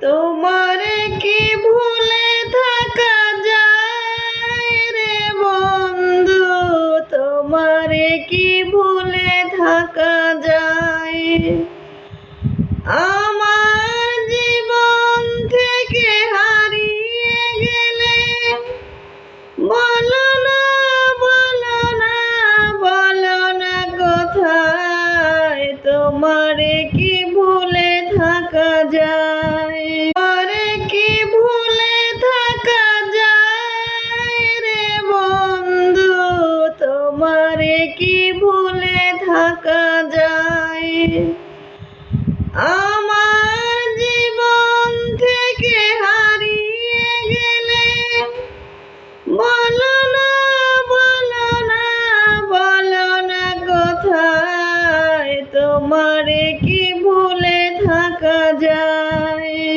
তোমারে কি ভুলে থাকা যায় রে বন্ধু, তোমারে কি ভুলে থাকা যায়? আমার জীবন থেকে হারিয়ে গেলে বলো না, বলো না, বলো না কোথায় তোমারে কি ভুলে থাকা যায়? তোমারে কি ভুলে থাকা যায় রে বন্ধু, তোমারে কি ভুলে থাকা যায়?